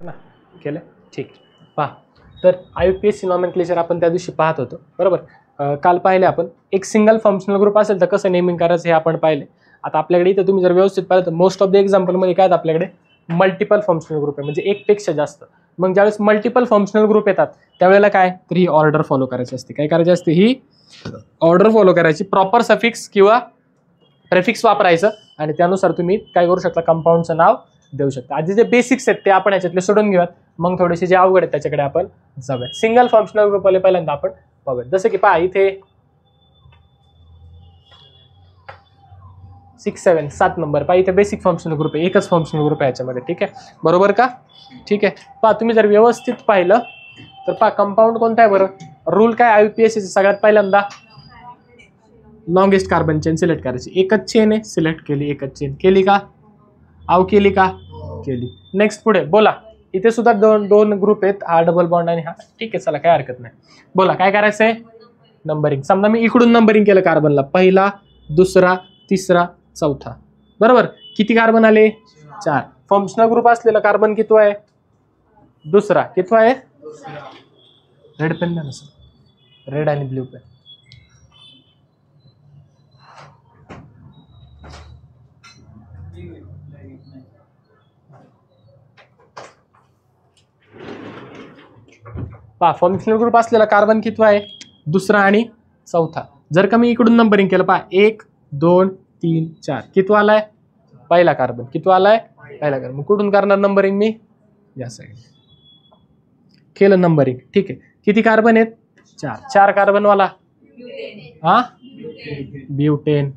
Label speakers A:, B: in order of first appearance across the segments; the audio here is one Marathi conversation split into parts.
A: ना केलं ठीक. पहा तर IUPAC नॉमेनक्लेचर आपण त्या दिवशी पाहत होतो बरोबर. काल पाहिले आपण एक सिंगल फंक्शनल ग्रुप असेल तर कसं नेमिंग करायचं हे आपण पाहिले. आता आपल्याकडे इथं तुम्ही जर व्यवस्थित पाहिलं तर मोस्ट ऑफ द एक्झाम्पलमध्ये काय आपल्याकडे मल्टिपल फंक्शनल ग्रुप आहे म्हणजे एकपेक्षा जास्त. मग ज्यावेळेस मल्टिपल फंक्शनल ग्रुप येतात त्यावेळेला काय तर ही ऑर्डर फॉलो करायची असते. काय करायची असते ही ऑर्डर फॉलो करायची. प्रॉपर सफिक्स किंवा प्रेफिक्स वापरायचं आणि त्यानुसार तुम्ही काय करू शकता कंपाऊंडचं नाव देऊ शकता. आधी जे बेसिक्स आहेत ते आपण याच्यातले सोडून घेऊयात मग थोडेसे जे अवघड आहेत त्याच्याकडे आपण जाऊयात. सिंगल फंक्शनल ग्रुप वाले पहिल्यांदा आपण पाहूयात. जसं की पहा इथे 6 7 7 नंबर पहा इथे बेसिक फंक्शनल ग्रुप आहे. एकच फंक्शनल ग्रुप आहे याच्यामध्ये. ठीक आहे बरोबर का. ठीक आहे पहा तुम्ही जर व्यवस्थित पाहिलं तर पहा कंपाऊंड कोणता आहे बरं. रूल काय IUPAC सगळ्यात पहिल्यांदा लॉंगेस्ट कार्बन चेन सिलेक्ट करायची. एकच चेन आहे सिलेक्ट केली. एकच चेन केली का आव केली का केली. नेक्स्ट पुढे बोला. इथे सुद्धा दोन ग्रुप आहेत हा डबल बॉन्ड आणि हा. ठीक आहे चला काय हरकत नाही. बोला काय करायचं आहे नंबरिंग. समजा मी इकडून नंबरिंग केलं कार्बनला पहिला दुसरा तिसरा चौथा बरोबर. किती कार्बन आले 4. फंक्शनल ग्रुप असलेला कार्बन किती आहे दुसरा. किती आहे रेड पेन द्या ना रेड आणि ब्ल्यू पेन. पहा फंक्शनल ग्रुप असलेला कार्बन किती आहे दुसरा आणि चौथा. जर का मी इकडून नंबरिंग केलं पहा 1 2 3 4 किती आलाय पहिला कार्बन. किती आलाय पहिला कार्बन. मग कुठून करणार नंबरिंग मी या साईड केलं नंबरिंग. ठीक आहे किती कार्बन आहेत 4 कार्बन वाला हा ब्युटेन.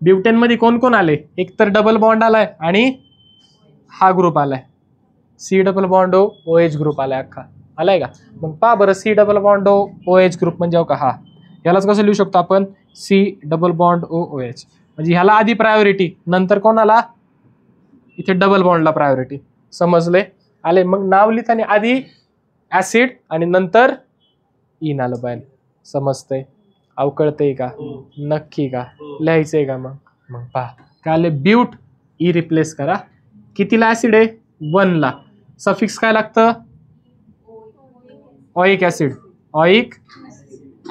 A: ब्युटेन मध्ये कोण कोण आले एक तर डबल बॉन्ड आलाय आणि हा ग्रुप आलाय C double bond OH group आलाय अख्खा आलाय का. मग पहा बरं C double bond OH group म्हणजे का हा यालाच कसं लिहू शकतो आपण C डबल बॉन्ड OH म्हणजे ह्याला आधी प्रायोरिटी नंतर कोणाला इथे डबल बॉन्डला प्रायोरिटी. समजले आले. मग नाव लिहिताना आधी ऍसिड आणि नंतर इन आलं पाहिजे. समजतंय अवकळतंय का नक्की का लिहायचंय का. मग पहा काय आले ब्यूट ई रिप्लेस करा. कितीला ऍसिड आहे 1 ला. सफिक्स काय लागतं ऑइक ऍसिड. ऑइक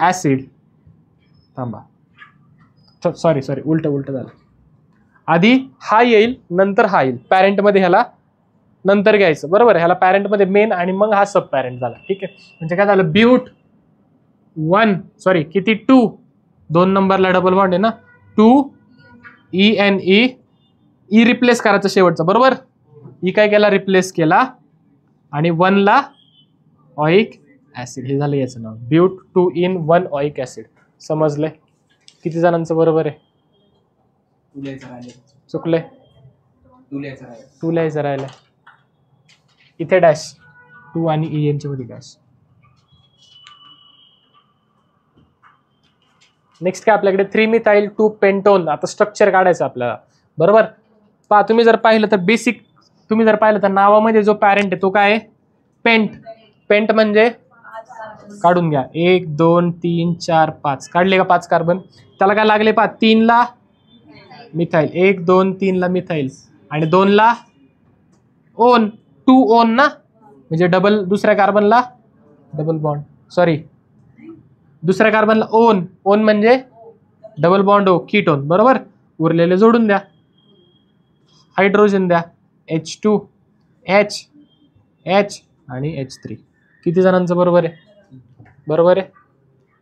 A: ऍसिड थांबा सॉरी उलट झालं. आधी हा येईल नंतर हा येईल. पॅरेंट मध्ये ह्याला नंतर घ्यायचं बरोबर. ह्याला पॅरेंट मध्ये मेन आणि मग हा सब पॅरेंट झाला. ठीक आहे म्हणजे काय झालं ब्यूट 1 किती 2 नंबरला डबल बॉन्ड आहे ना 2 ENE ई रिप्लेस करायचं शेवटचं बरोबर. ई काय केला रिप्लेस केला आणि 1 ला ऑइक ऍसिड हे झालं याचं नाव ब्यूट 2 in 1 ऑइक ऍसिड. समजलंय. किती जणांचं बरोबर आहे चुकलंय 2 लिहायचं राहिलं. इथे डॅश 2 आणि EN च्या मध्ये डॅश. नेक्स्ट काय आपल्याकडे 3 मिथाइल 2 पेंटोन. आता स्ट्रक्चर काढायचं आपल्याला बरोबर. पहा तुम्ही जर पाहिलं तर बेसिक तुम्ही जर पाहिलं तर नावामध्ये जो पॅरेंट आहे तो काय आहे पेंट. पेंट म्हणजे काढून घ्या 1 2 3 4 5 काढले का 5 कार्बन. त्याला काय लागले पहा 3 ला मिथाइल 1 2 3 ला मिथाइल आणि 2 ला ओन 2 ओन ना म्हणजे डबल दुसऱ्या कार्बनला डबल बॉन्ड सॉरी दुसऱ्या कार्बनला ओन म्हणजे डबल बॉन्ड कीटोन बरोबर. उरलेले जोडून द्या. हायड्रोजन द्या H2 H आणि H3. किती जणांचं बरोबर आहे बरोबर आहे.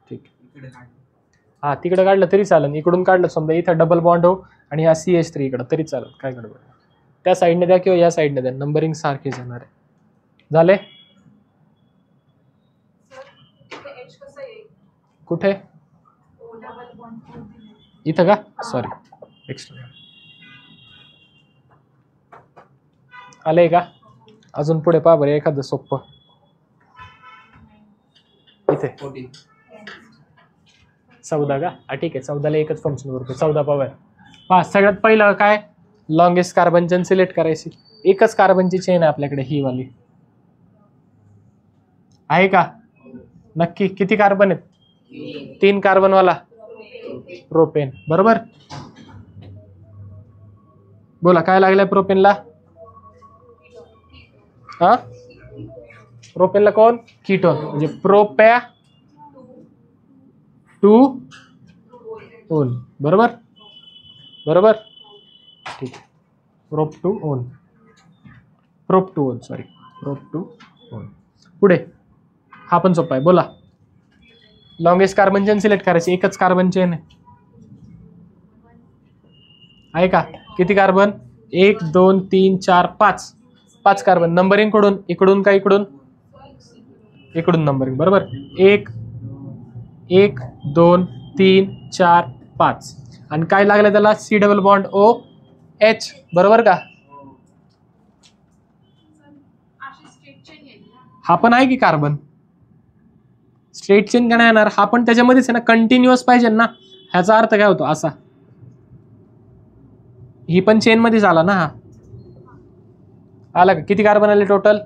A: ठीक हा तिकडे काढलं तरी चालेल. इकडून काढलं समजा इथं डबल बॉन्ड आणि हा CH3 इकडं तरी चालेल काय गडबड. त्या साईडने द्या किंवा या साईडने द्या नंबरिंग सारखे जाणार आहे. झाले कुठे इथं का सॉरी एक्स्ट्रा आलंय का. अजून पुढे पहा बरं एखादं सोपं इथे 14 का ठीक आहे 14ला एकच फंक्शन ग्रुप आहे 14 पावर. पहा सगळ्यात पहिलं काय लॉंगेस्ट कार्बन चेन सिलेक्ट करायची. एकच कार्बनची चेन आहे आपल्याकडे ही वाली आहे का नक्की. किती कार्बन आहेत 3 कार्बन वाला प्रोपेन बरोबर. बोला काय लागलाय प्रोपेनला हा प्रोपेनला कोण? कीटोन, म्हणजे प्रोपॅ टू ओन. बरोबर बरोबर ठीक आहे. Prop two one sorry, prop two one. पुढे हा पण सोपा आहे. बोला, लॉंगेस्ट कार्बन चेन सिलेक्ट करायची. एकच कार्बन चेन आहे का? किती कार्बन? 1 2 3 4 5. 5 कार्बन. नंबरिंग कडून, इकडून का इकडून? इकडून नंबरिंग. बरोबर. 1 1 2 3 4 5. आणि काय लागलं त्याला? C double bond O H. बरोबर का? हा पण आहे की कार्बन. स्ट्रेट चेन का नाही येणार? हा पण त्याच्यामध्येच आहे ना, कंटिन्युअस पाहिजे ना. ह्याचा अर्थ काय होतो? असा. ही पण चेन मध्ये आला ना हा. आला का? किती कार्बन आले टोटल?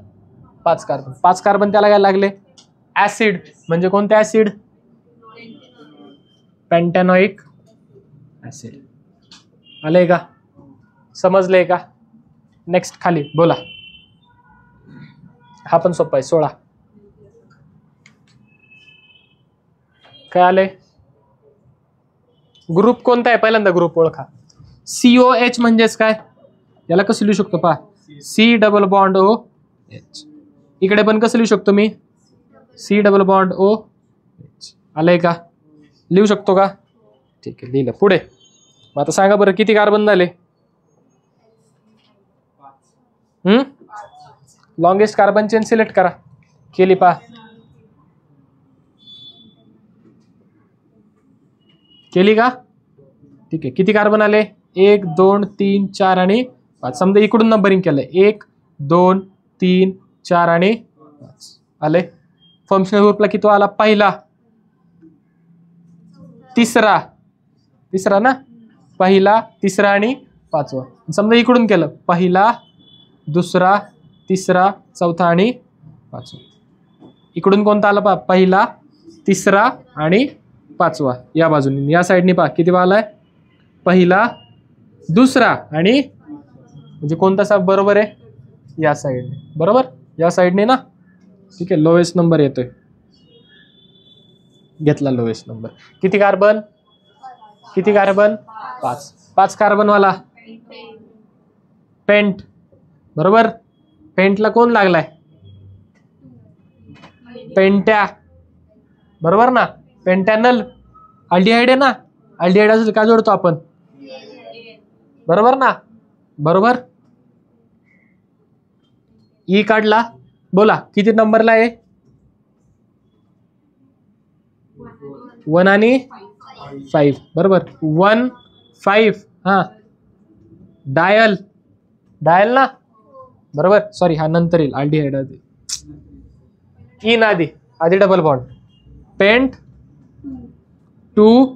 A: 5 कार्बन. 5 कार्बन त्याला काय लागले? ऍसिड. म्हणजे कोणते ऍसिड? पेंटॅनोइक ऍसिड. आलंय का? समजलंय का? नेक्स्ट खाली बोला. हा पण सोपा आहे. 16. काय आलंय? ग्रुप कोणता आहे? पहिल्यांदा ग्रुप ओळखा. COH म्हणजेच काय? याला कसं लिहू शकतो पहा? C double bond O H. इकडे पण कसं लिहू शकतो मी? C double bond O H. आलंय का? लिहू शकतो का? ठीक आहे, लिहिलं. पुढे मग आता सांगा बरं, किती कार्बन झाले? लॉंगेस्ट कार्बन चेन सिलेक्ट करा. केली पहा. केली का? ठीक आहे. किती कार्बन आले? 1 2 3 4 आणि 5. समजा इकडून नंबरिंग केलंय. 1 2 3 4 आणि 5 आले. फंक्शनल ग्रुपला किती आला? पहिला, तिसरा. तिसरा ना? पहिला, तिसरा आणि 5वा. समजा इकडून केलं. पहिला, दुसरा, तिसरा, चौथा आणि 5वा. इकडून कोणता आला पहा? पहिला, तिसरा आणि 5वा. या बाजूने, या साईडने पहा किती आलाय? पहिला, दुसरा आणि, म्हणजे कोणता सा बरोबर आहे? या साईडने. बरोबर, या साईडने ना. ठीक आहे. लोएस्ट नंबर येतोय. घेतला लोएस्ट नंबर. किती कार्बन? किती कार्बन? 5. 5 कार्बन वाला पेंट. बरोबर. पेंटला कोण लागलाय? पेंट्या. बरोबर ना? पेंटॅनल अल्डिहाइड आहे ना. अल्डिहाइड असेल का जोडतो आपण? बरोबर ना? बरोबर. ई काढला. बोला किती नंबरला आहे? 1 आणि 5. बरोबर. 1 5. हा, डायल. डायल ना. बरोबर. सॉरी, हा नंतर येईल. अल्डिहाइड आधी. इन आधी double bond. Pent 2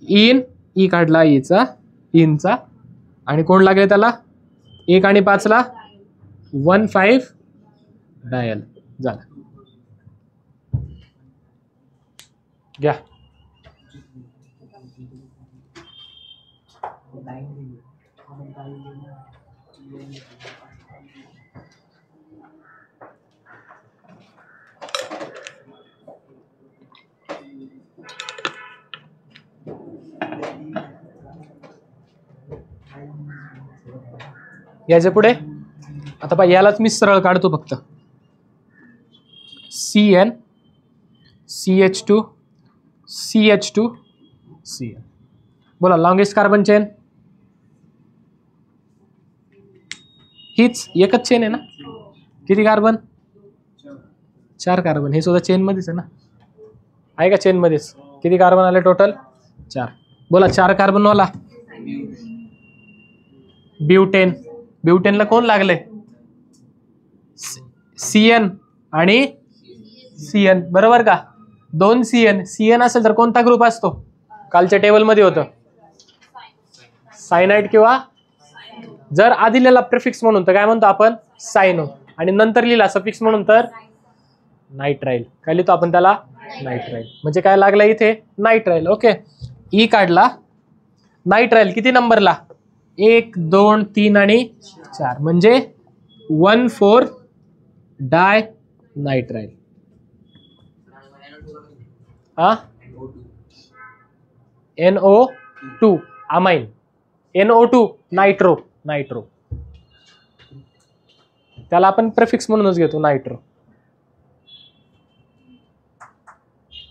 A: ene. E काढला ईचा, इनचा. आणि कोण लागले त्याला? 1 आणि 5 ला 1 5 डायल. झाला. घ्या. याच्या पुढे आता पहा, यालाच मी सरळ काढतो फक्त. CN CH2 CH2 CN. बोला लॉंगेस्ट कार्बन चेन. हीच एकच चेन आहे ना. किती कार्बन? 4 कार्बन. हे सुद्धा चेन मध्येच आहे ना. आहे का? चेन मध्येच. किती कार्बन आले टोटल? 4. बोला 4 कार्बन वाला ब्युटेन. ब्युटेनला कोण लागले? CN आणि CN. बरोबर का? 2 CN. CN असेल तर कोणता ग्रुप असतो? कालच्या टेबल मध्ये होतं सायनाइड, किंवा जर आधी लिहिला प्रिफिक्स म्हणून तर काय म्हणतो आपण? सायनो. आणि नंतर लिहिला सफिक्स म्हणून तर नाइट्राइल. काय लिहितो आपण त्याला? नाइट्राइल. म्हणजे काय लागलं इथे? नाइट्राइल. ओके. ई काढला. नाइट्राइल किती नंबरला? 1 2 3 आणि 4. म्हणजे 1 4 डाय नायट्राइल. हा NO2 amine. NO2 nitro. Nitro त्याला आपण प्रेफिक्स म्हणूनच घेतो नायट्रो.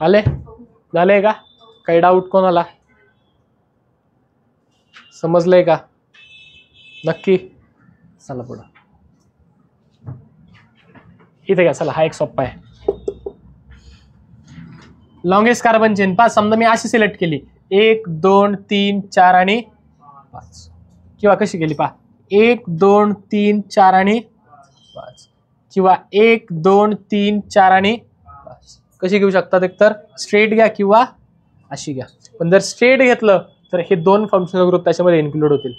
A: आले झाले का? काही डाऊट कोणाला? समजलंय का? नक्की. चला पुढं इथे घ्या. चला हा एक सोप्पा आहे. लॉंगेस्ट कार्बन चेन पा समजा मी अशी सिलेक्ट केली 1 2 3 4 आणि 5 किंवा कशी केली पा 1 2 3 4 आणि 5 किंवा 1 2 3 4 आणि 5 कशी घेऊ शकतात? एकतर स्ट्रेट घ्या किंवा अशी घ्या. पण जर स्ट्रेट घेतलं तर हे दोन फंक्शनल ग्रुप त्याच्यामध्ये इन्क्लूड होतील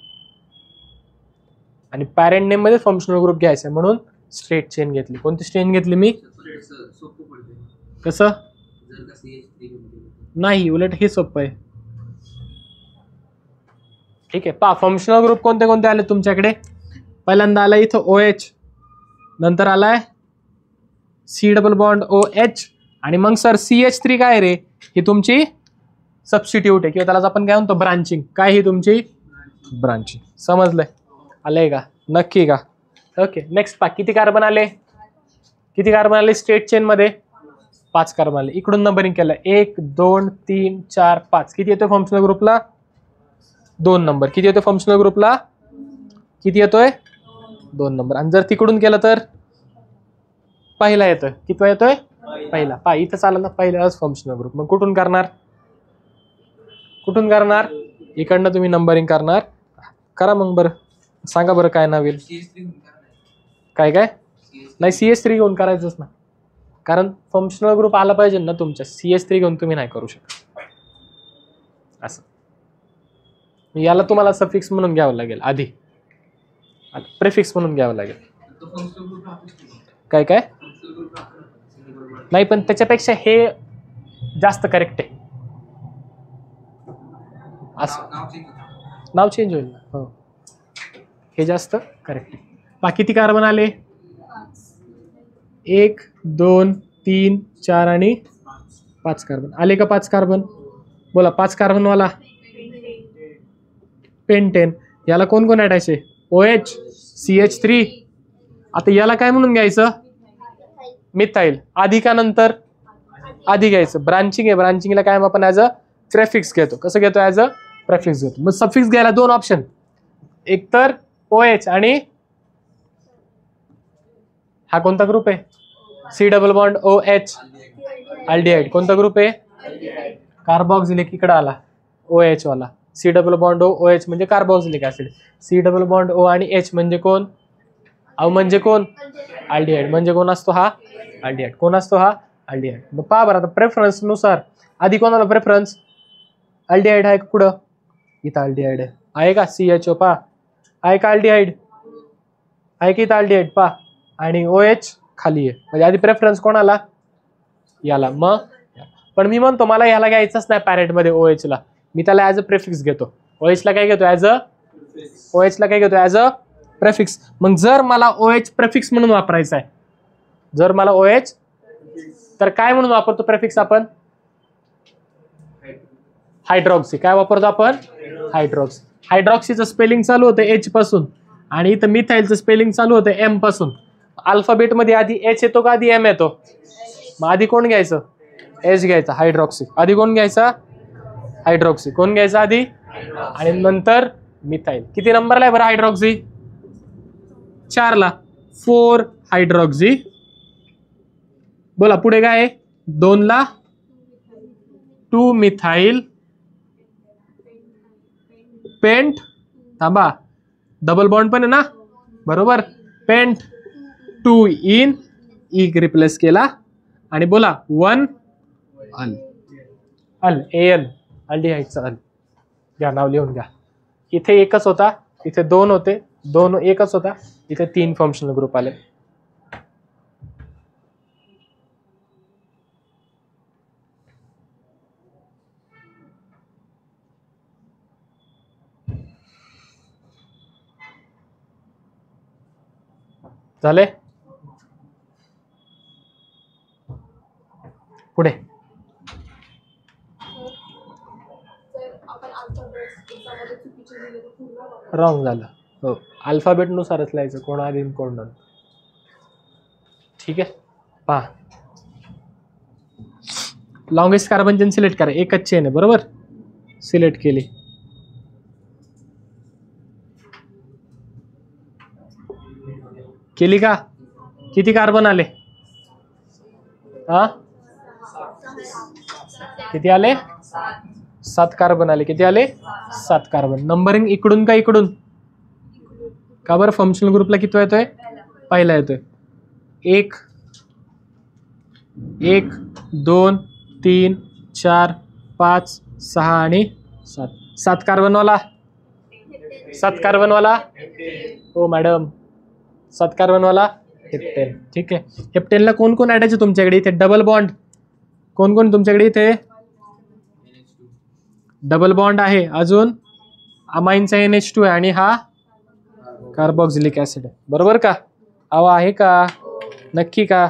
A: आणि पॅरेंट नेम मध्ये फंक्शनल ग्रुप घ्यायचा म्हणून स्ट्रेट चेन घेतली. कोणती चेन घेतली मी? कसं नाही, उलट हे सोपं आहे. ठीक आहे पा फंक्शनल ग्रुप कोणते कोणते आले तुमच्याकडे? पहिल्यांदा आलाय इथं OH, नंतर आलाय C डबल बॉन्ड OH आणि मग सर CH3 काय रे? ही तुमची सबस्टिट्यूट आहे किंवा त्याला आपण काय म्हणतो ब्रांचिंग. काय ही तुमची ब्रांचिंग. समजलंय? आलंय का? नक्की का? ओके नेक्स्ट पा किती कार्बन आले? किती कार्बन आले स्ट्रेट चेन मध्ये? 5 कार्बन आले. इकडून नंबरिंग केलं 1 2 3 4 5. किती येतोय फंक्शनल ग्रुपला? 2 नंबर. किती येतोय फंक्शनल ग्रुपला? किती येतोय? 2 नंबर. आणि जर तिकडून केलं तर पहिला येतोय. किती येतोय? पहिला. पा इथं चाललं ना पहिलाच फंक्शनल ग्रुप. मग कुठून करणार? कुठून करणार? इकडनं तुम्ही नंबरिंग करणार. करा मग बरं. सांगा बरं काय नाव येईल? काय काय नाही CS3 घेऊन करायचंच ना, कारण फंक्शनल ग्रुप आला पाहिजे ना तुमच्या. CS3 घेऊन तुम्ही नाही करू शकत. असं याला तुम्हाला सफिक्स म्हणून घ्यावं लागेल आधी, प्रेफिक्स म्हणून घ्यावं लागेल. काय काय नाही, पण त्याच्यापेक्षा हे जास्त करेक्ट आहे. असं नाव चेंज होईल ना. हो हे जास्त करेक्ट आहे. बाकी किती कार्बन आले? 1 2 3 4 आणि 5 कार्बन आले का? 5 कार्बन बोला. 5 कार्बन वाला पेंटेन. याला कोण कोण ऍडायचे? OH CH3. आता याला काय म्हणून घ्यायचं? मिथाइल. आधी का नंतर? आधी घ्यायचं. ब्रांचिंग आहे. ब्रांचिंगला काय आपण ऍज अ प्रेफिक्स घेतो. कसं घेतो? ऍज अ प्रेफिक्स घेतो. मग सफिक्स घ्यायला दोन ऑप्शन, एक तर OH आणि हा कोणता ग्रुप आहे? C double bond OH aldehyde. कोणता ग्रुप आहे? कार्बोक्सिलिक. इकडे आला OH वाला. C डबल बॉन्ड OH म्हणजे carboxylic acid. C double bond O आणि H म्हणजे कोण? अ म्हणजे कोण? अल्डिहाइड. म्हणजे कोण असतो हा? अल्डिहाइड. कोण असतो हा? अल्डिहाइड. मग पहा बरं आता प्रेफरन्स नुसार आधी कोणाला प्रेफरन्स? अल्डिहाइड आहे कुठं? इथं अल्डिहाइड आहे का? CHO पहा आहे का? अल्डिहाइड आहे की इथं अल्डिहाइड पहा. आणि OH खाली आहे. म्हणजे आधी प्रेफरन्स कोणाला? याला. मग पण मी म्हणतो मला याला घ्यायचंच नाही पॅरेंट मध्ये OH ला. मी त्याला ऍज अ प्रेफिक्स घेतो. OH ला काय घेतो? ऍज अ OH ला काय घेतो? As a prefix. मग जर मला OH प्रेफिक्स म्हणून वापरायचा आहे, जर मला OH तर काय म्हणून वापरतो प्रेफिक्स आपण? हायड्रॉक्सी. काय वापरतो आपण? हायड्रॉक्सी. हायड्रॉक्सीचं स्पेलिंग चालू होतं H पासून आणि इथं मिथाइलचं स्पेलिंग चालू होतं M पासून. अल्फाबेट मध्ये आधी H येतो का आधी M येतो? मग आधी कोण घ्यायचं? H घ्यायचा. हायड्रॉक्सी. आधी कोण घ्यायचा? हायड्रॉक्सी. कोण घ्यायचा आधी? आणि नंतर मिथाइल. किती नंबरला आहे बरं हायड्रॉक्सी? 4 ला. 4 हायड्रॉक्सी. बोला पुढे काय आहे? 2 ला 2 मिथाइल पेंट. थांबा डबल बॉन्ड पण आहे ना, बरोबर. पेंट 2 इन ई रिप्लेस केला आणि बोला 1 अल. अल AL अल्डिहाइडचा अल. घ्या नाव लिहून घ्या. इथे एकच होता, इथे 2 होते, 2 एकच होता, इथे 3 फंक्शनल ग्रुप आले. झाले? पुढे रॉंग झालं. हो, अल्फाबेट नुसारच लिहायचं, कोण आधी कोण नंतर. ठीक आहे, पहा लॉंगेस्ट कार्बन चेन सिलेक्ट करा. एकच चेन आहे बरोबर, सिलेक्ट केली. केली का? किती कार्बन आले? हा, किती आले? 7 कार्बन आले. किती आले? 7 कार्बन. नंबरिंग इकडून का इकडून? का बरं? फंक्शनल ग्रुपला किती येतोय? पहिला येतोय. 1 1 2 3 4 5 6 आणि 7. 7 कार्बनवाला, 7 कार्बनवाला. हो मॅडम, 7 कार्बनवाला हेप्टेन. ठीक आहे, हेप्टेनला कोण कोण ऍड आहे तुमच्याकडे? इथे डबल बॉन्ड कोण कोण तुमच्याकडे? इथे डबल बॉन्ड आहे. अजून अमाइनचा NH2 आहे आणि हा कार्बोक्सिलिक ऍसिड आहे. बरोबर का? हवा आहे का? नक्की का?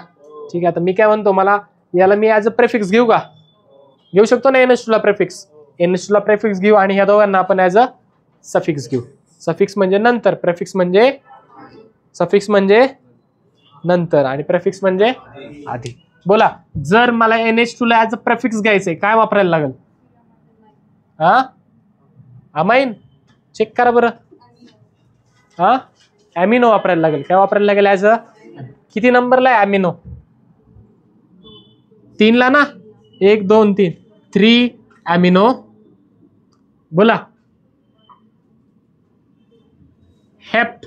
A: ठीक आहे. आता मी काय म्हणतो, मला याला मी ॲज अ प्रेफिक्स घेऊ का? घेऊ शकतो ना NH2 ला प्रेफिक्स? NH2 ला प्रेफिक्स घेऊ आणि ह्या दोघांना आपण ॲज अ सफिक्स घेऊ. सफिक्स म्हणजे नंतर, प्रेफिक्स म्हणजे, सफिक्स म्हणजे नंतर आणि प्रेफिक्स म्हणजे आधी. बोला, जर मला NH2 ला ॲज अ प्रेफिक्स घ्यायचंय, काय वापरायला लागेल? हा, अमाइन. चेक करा बरं. हा, ॲमिनो वापरायला लागेल. काय वापरायला लागेल ॲज अ? किती नंबरला आहे ॲमिनो? 3 ला ना? 1 2 3, 3 ॲमिनो. बोला, हेप्ट.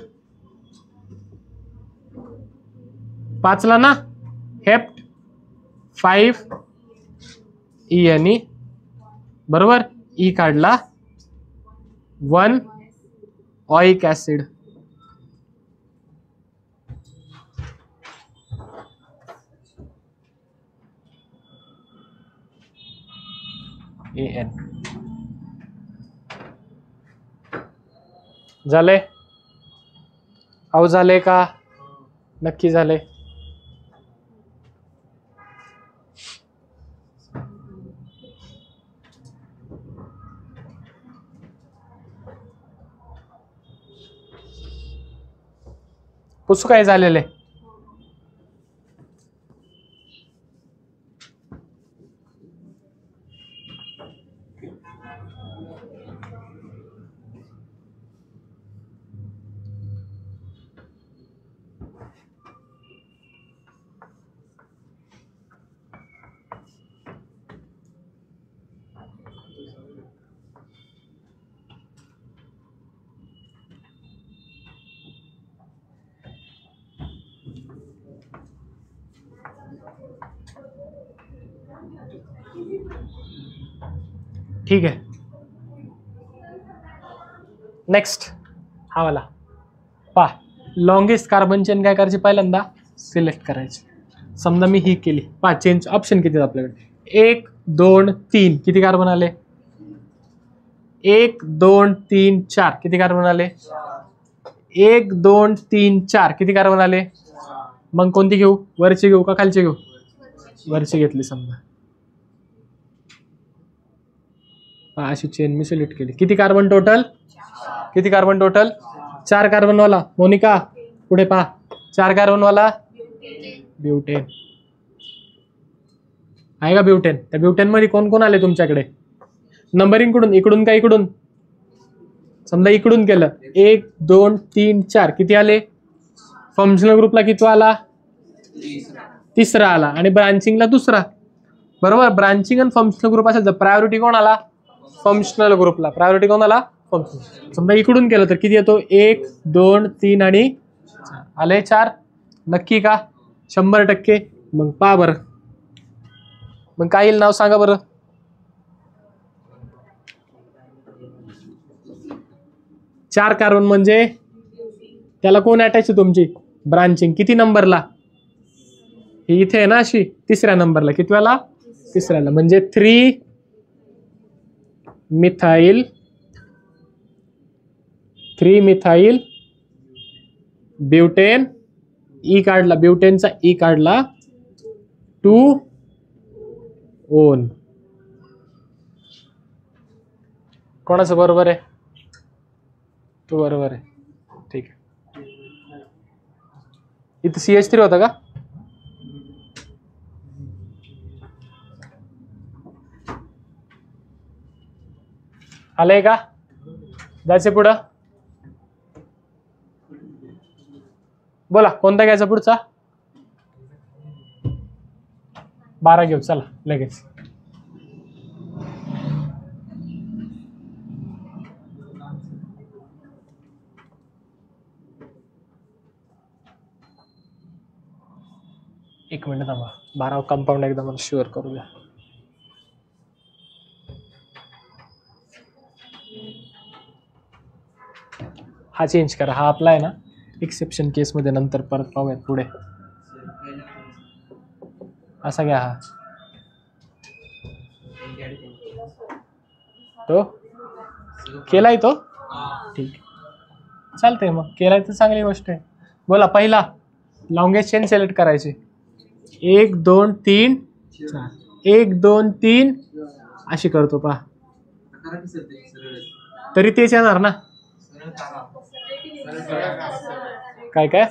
A: 5 ला ना? हेप्ट. 5 ENE. बरोबर, ई काढला. 1 ऑइक ऍसिड. AN. झाले? अहो झाले का? नक्की झाले? पुसू काय झालेलं आहे? ठीक आहे, नेक्स्ट हा वाला पहा. लॉंगेस्ट कार्बन चेन काय करायची? पहिल्यांदा सिलेक्ट करायची. समजा मी ही केली, पहा चेंज ऑप्शन किती आहेत आपल्याकडे? 1 2 3. किती कार्बन आले? 1 2 3 4. किती कार्बन आले? 1 2 3 4. किती कार्बन आले? मग कोणती घेऊ? वरची घेऊ का खालची घेऊ? वरची घेतली समजा. अशी चेन मी सिलेक्ट केली. किती कार्बन टोटल? किती कार्बन टोटल? 4 कार्बन वाला. मोनिका पुढे पहा. 4 कार्बन वाला ब्युटेन आहे का? ब्युटेन. त्या ब्युटेन मध्ये कोण कोण आले तुमच्याकडे? नंबरिंग कडून, इकडून का इकडून? समजा इकडून केलं. 1 2 3 4. किती आले? फंक्शनल ग्रुपला किती आला? तिसरा आला आणि ब्रांचिंगला दुसरा. बरोबर, ब्रांचिंग आणि फंक्शनल ग्रुप असेल तर प्रायोरिटी कोण आला? फंक्शनल ग्रुपला. प्रायोरिटी कोण आला? फंक्शनल. समजा इकडून केलं तर किती येतो? 1 2 3 आणि 4 आले. 4. नक्की का? 100%. मग पहा बरं, मग काय येईल? नाव सांगा बरं. चार कार्बन म्हणजे त्याला कोण अटॅच आहे तुमची? ब्रांचिंग. किती नंबरला? ही इथे आहे ना अशी, तिसऱ्या नंबरला. किती वेळा? तिसऱ्याला. म्हणजे 3 मिथाइल ब्युटेन. ई काढला, ब्युटेनचा ई काढला. 2 ओन. कोणाचं बरोबर आहे? तो बरोबर आहे. ठीक आहे. इथं CH3 होता का? आलंय का? जायचं पुढं. बोला कोणता घ्यायचा पुढचा? 12 घेऊ चला लगेच. एक मिनिट थांबा. 12 कंपाऊंड एकदा मला शुअर करू द्या. हा चेंज करा. हा आपला आहे ना एक्सेप्शन केस मध्ये नंतर परत पाहूयात पुढे. असा घ्या. हा तो केलाय तो. ठीक चालतंय मग. केलाय तर चांगली गोष्ट आहे. बोला पहिला लॉंगेस्ट चेन सिलेक्ट करायची. 1 2 3 4. 1 2 3 अशी करतो पहा. तरी तेच येणार ना. काय काय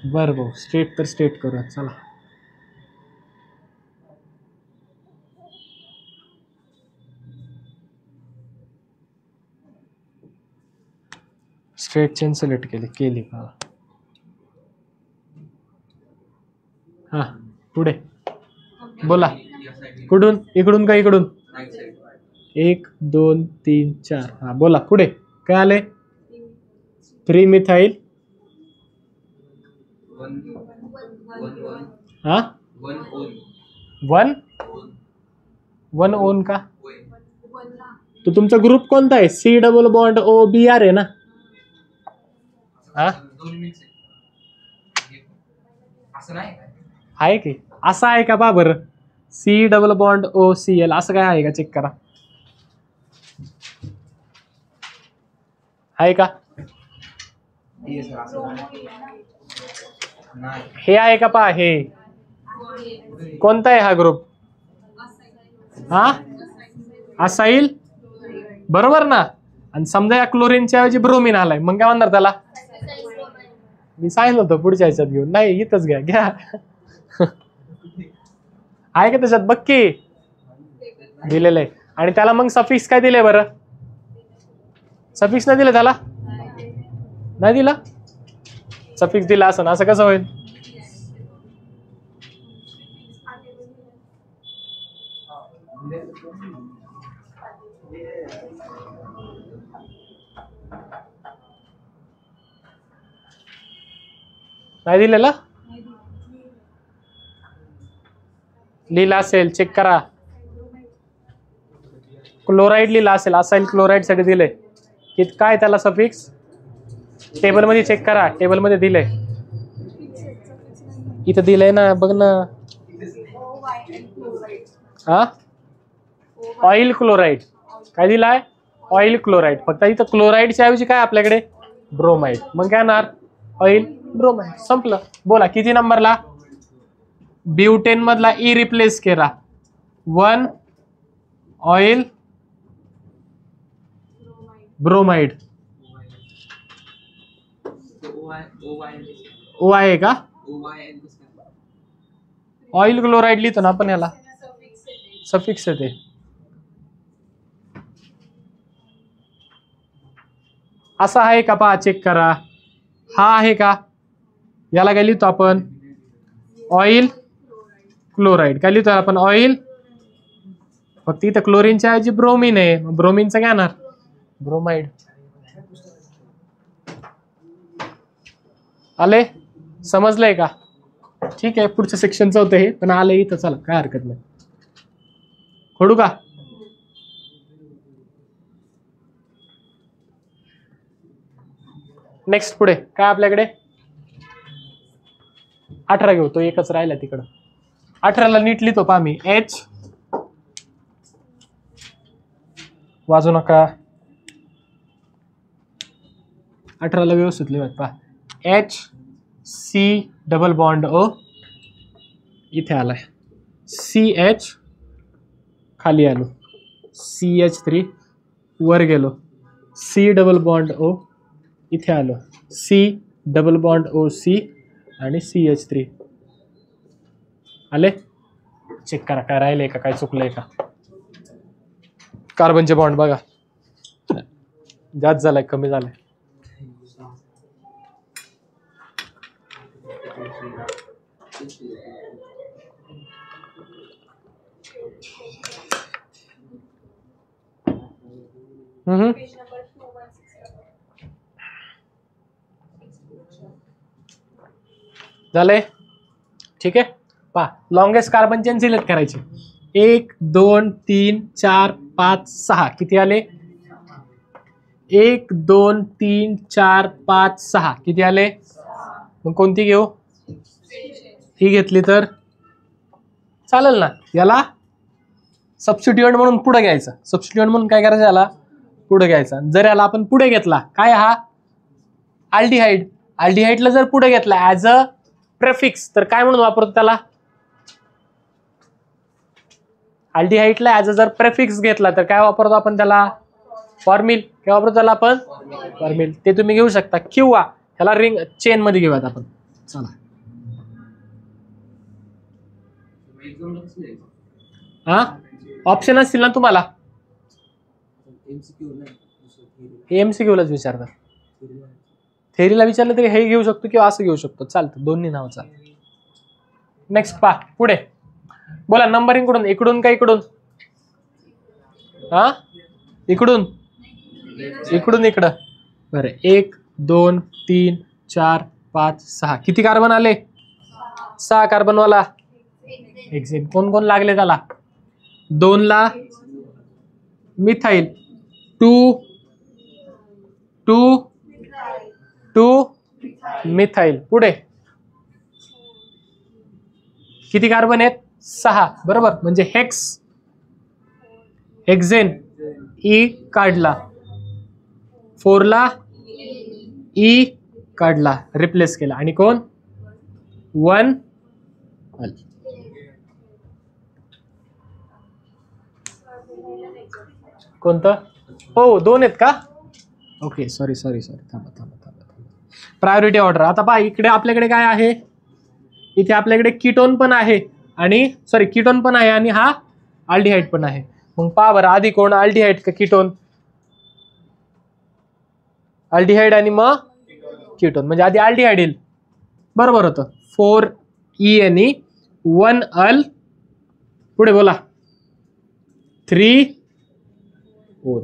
A: बरं भाऊ स्ट्रेट तर स्ट्रेट करूया चला. स्ट्रेट चेन सिलेक्ट केली हा पुढे बोला. कुठून? इकडून का इकडून? 1 2 3 4. हा बोला पुढे काय आले? 3 मिथाइल. हा 1 ओन का? तो तुमचा ग्रुप कोणता आहे? C++OBr आहे ना? हा आहे की असं आहे का बा बरं? C++OCl असं काय आहे का? चेक करा. आहे का? हे आहे का पहा. हे कोणता आहे हा ग्रुप? हा असाईल बरोबर ना. आणि समजा या क्लोरीनच्या ऐवजी ब्रोमीन आलाय मग काय म्हणणार त्याला? मी सांगितलं होतं पुढच्या ह्याच्यात घेऊन. नाही इथंच घ्या. आहे का त्याच्यात? बक्की दिलेलं आहे. आणि त्याला मग सफिक्स काय दिले बरं? सफिक्स नाही दिलं त्याला? नाही दिला. सफिक्स दिला असं असं कसं होईल? नाही दिलेला. लिहिला असेल चेक करा. क्लोराईड लिहिला असेल. असाईल क्लोराईड साठी दिले की काय त्याला सफिक्स? टेबल मध्ये चेक करा. टेबल मध्ये दिलंय. इथं दिलंय ना बघ ना. हा ऑइल क्लोराईड. काय दिलाय? Oil chloride. फक्त इथं क्लोराईडच्या ऐवजी काय आपल्याकडे? ब्रोमाइड. मग काय येणार? Oil bromide. संपलं. बोला किती नंबरला? ब्युटेन मधला ई रिप्लेस करा. 1 ऑइल ब्रोमाइड. ओ आहे का? ऑइल क्लोराईड लिहितो ना आपण याला. सफिक्स आहे ते. असा आहे का पहा चेक करा. हा आहे का? याला काय लिहितो आपण? Oil chloride. काय लिहितो आपण? ऑइल. फक्त इथं क्लोरीनच्या ऐवजी ब्रोमीन आहे. ब्रोमीनचं काय येणार? ब्रोमाइड. आले? समजलंय का? ठीक आहे. पुढच्या सेक्शनचं होतं हे पण आलं इथं. चला काय हरकत नाही. खोडू का? नेक्स्ट पुढे काय आपल्याकडे? 18 घेऊ. तो एकच राहिला तिकडं. 18ला नीट लिहितो पहा मी. H वाजू नका. 18ला व्यवस्थित लिहत पहा. HC डबल बॉन्ड O इथे आलाय, CH खाली आलो, CH3 वर गेलो, C डबल बॉन्ड O इथे आलो, C डबल बॉन्ड OC आणि CH3 आले. चेक करा काय राहिलंय का, काय चुकलंय का. कार्बनचे बॉन्ड बघा, जास्त झालाय कमी झालाय. झालंय. ठीक आहे, पहा लॉंगेस्ट कार्बन चेन सिलेक्ट करायची. 1 2 3 4 5 6 किती आले. 1 2 3 4 5 6 किती आले. मग कोणती घेऊ, ही घेतली तर चालेल ना. याला सबस्टिट्यूएंट म्हणून पुढे घ्यायचं. सबस्टिट्यूएंट म्हणून काय करायचं, याला पुढे घ्यायचा. जर याला आपण पुढे घेतला, काय हा अल्डिहाइड, अल्डिहाइडला जर पुढे घेतला ऍज अ प्रेफिक्स तर काय म्हणून वापरतो त्याला. अल्डिहाइडला ऍज अ जर प्रेफिक्स घेतला तर काय वापरतो आपण त्याला, फॉर्मिल. काय वापरतो त्याला आपण, फॉर्मिल. ते तुम्ही घेऊ शकता किंवा ह्याला रिंग चेन मध्ये घेऊयात आपण. चला हा ऑप्शन असतील ना तुम्हाला, MCQ लाच विचारतात. थेरीला विचारलं तरी हे घेऊ शकतो किंवा असं घेऊ शकतो, चालतं, दोन्ही नाव चालतं. नेक्स्ट पा पुढे बोला. नंबरिंग कडून, इकडून का इकडून, हा इकडून, इकडून इकडं. बरं 1 2 3 4 5 6 किती कार्बन आले. 6 कार्बन वाला हेक्सेन. कोण कोण लागले त्याला. 2 ला मिथाइल, 2 2 2 मिथाइल. पुढे किती कार्बन आहेत, 6 बरोबर. म्हणजे हेक्स, हेक्झेन, E काढला, 4 ला E काढला, रिप्लेस केला, आणि कोण 1 कोणतं. हो 2 आहेत का. ओके सॉरी सॉरी सॉरी, थांबा थांबा थांबा थांबा. Priority order. आता पहा इकडे आपल्याकडे काय आहे, इथे आपल्याकडे कीटोन पण आहे आणि सॉरी कीटोन पण आहे आणि हा अल्डिहाइड पण आहे. मग पहा बरं आधी कोण, अल्डिहाइड का कीटोन. अल्डिहाइड आणि मग कीटोन, म्हणजे आधी अल्डिहाइड येईल. बरोबर होतं. 4 आणि 1 अल. पुढे बोला 3 O.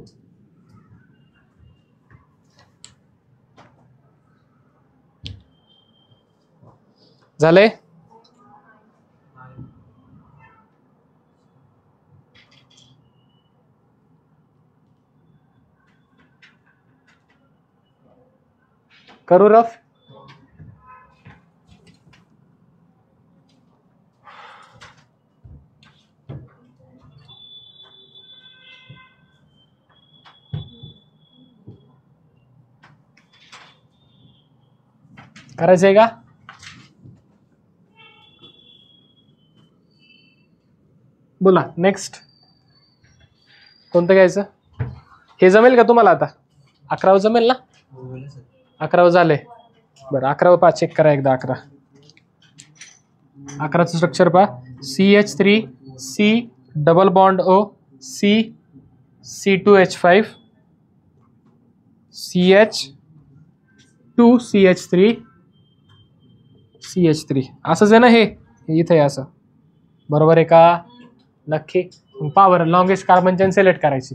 A: झालंय. करू रफ. करायचंय का. बोला नेक्स्ट कोणतं घ्यायचं. हे जमेल का तुम्हाला आता. 11 जमेल ना. 11 झाले. बरं 11 पहा, चेक करा एकदा. 11चं स्ट्रक्चर पहा. CH3 C double bond O C C2H5 CH2 CH3 CH3 असंच आहे ना. हे इथे आहे असं, बरोबर आहे का. नक्की. Power longest carbon chain select करायची.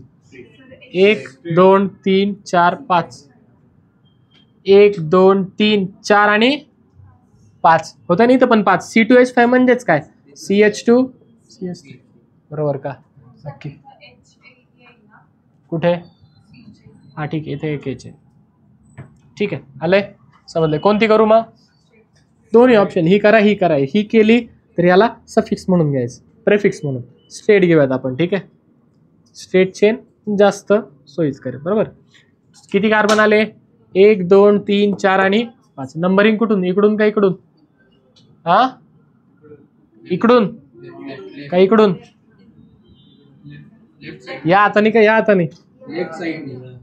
A: 1 2 3 4 5 1 2 3 4 आणि 5 होतं ना इथं पण 5. C2H5 म्हणजेच काय, CH2 CH3 बरोबर का. नक्की. कुठे, हा ठीक आहे इथे 1 आहे. ठीक आहे आलंय, समजले. कोणती करू मग. दोन्ही ऑप्शन, ही करा ही करा. ही केली तर याला सफिक्स म्हणून घ्यायचं, प्रेफिक्स म्हणून. स्ट्रेट घेऊयात आपण. ठीक आहे, स्ट्रेट चेन जास्त सोयीस्कर आहे. बरोबर. किती कार्बन आले. 1 2 3 4 आणि 5. नंबरिंग कुठून, इकडून का इकडून. हा इकडून का इकडून? या हाताने का या हाताने?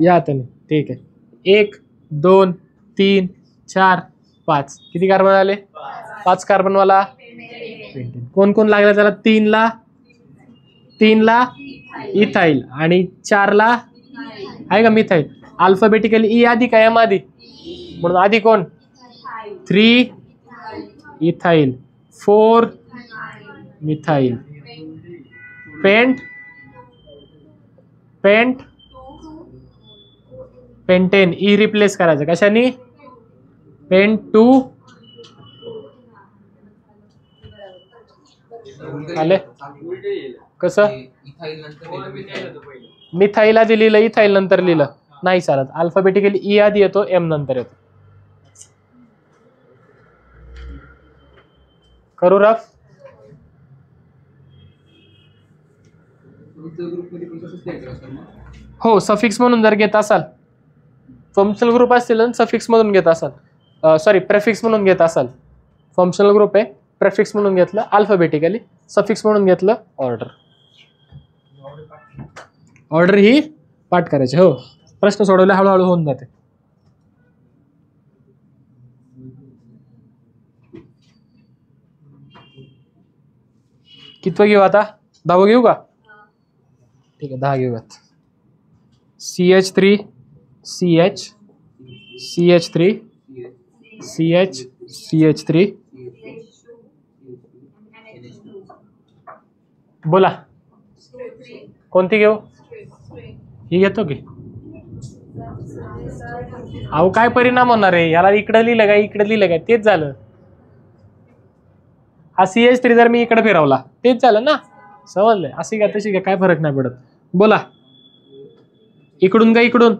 A: या हाताने. ठीक आहे. 1 2 3 4 5. किती कार्बन आले? 5 कार्बन वाला पेंटेन. कोण कोण लागला त्याला? 3 ला इथाईल आणि 4 ला आहे का मिथाईल. अल्फाबेटिकली ई आधी का एम आधी? म्हणून आधी कोण? 3 ethyl, 4 methyl. Pentane E replace करायचं कशाने? पेंट 2 आले. कसं? मिथाईल आधी लिहिलं, इथाईल नंतर लिहिलं नाही चालत. अल्फाबेटिकली ई आधी येतो, एम नंतर येतो. करू रफ? हो, सफिक्स म्हणून जर घेत असाल, फंक्शनल ग्रुप असतील आणि सफिक्स म्हणून घेत असाल, सॉरी प्रेफिक्स म्हणून घेत असाल. फंक्शनल ग्रुप आहे, प्रेफिक्स म्हणून घेतलं अल्फाबेटिकली, सफिक्स म्हणून घेतलं ऑर्डर. ऑर्डर ही पाठ करायची. हो, प्रश्न सोडवले हळूहळू होऊन जाते. कितवं घेऊ आता? 10वं घेऊ का? ठीक आहे, 10 घेऊयात. CH3 CH CH3 CH CH3. बोला कोणती घेऊ? ही घेतो की? अहो काय परिणाम होणार आहे याला? इकडे लिहिलं काय इकडे लिहिलं काय? तेच झालं. हा CH3 जर मी इकडे फिरवला तेच झालं ना. समजलंय? अशी का तशी का काय फरक नाही पडत. बोला इकडून का इकडून?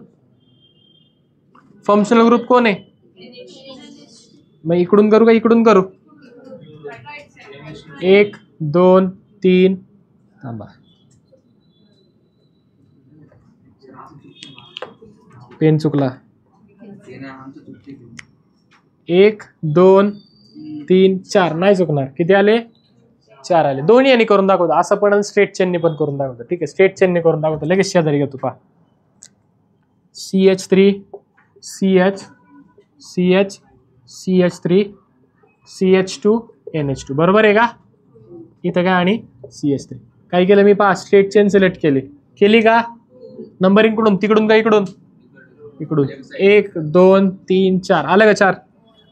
A: फंक्शनल ग्रुप कोण आहे? मग इकडून करू का इकडून करू? 1 2 3. थांबा, पेन चुकला. 1 2 3 4 नाही चुकणार. किती आले? 4 आले. दोन्ही यांनी करून दाखवतो. असं पण स्ट्रेट चेननी पण करून दाखवतो. ठीक आहे, स्ट्रेट चेननी करून दाखवतो. लगेच शेजारी घेतो पहा. CH3 CH CH CH3 CH2 NH2. बरोबर आहे का? इथं काय आणि CH3. काय केलं मी? पहा, स्ट्रेट चेन सिलेक्ट केली का? नंबरिंग कडून तिकडून का इकडून? इकडून. 1 2 3 4 आलं का? 4.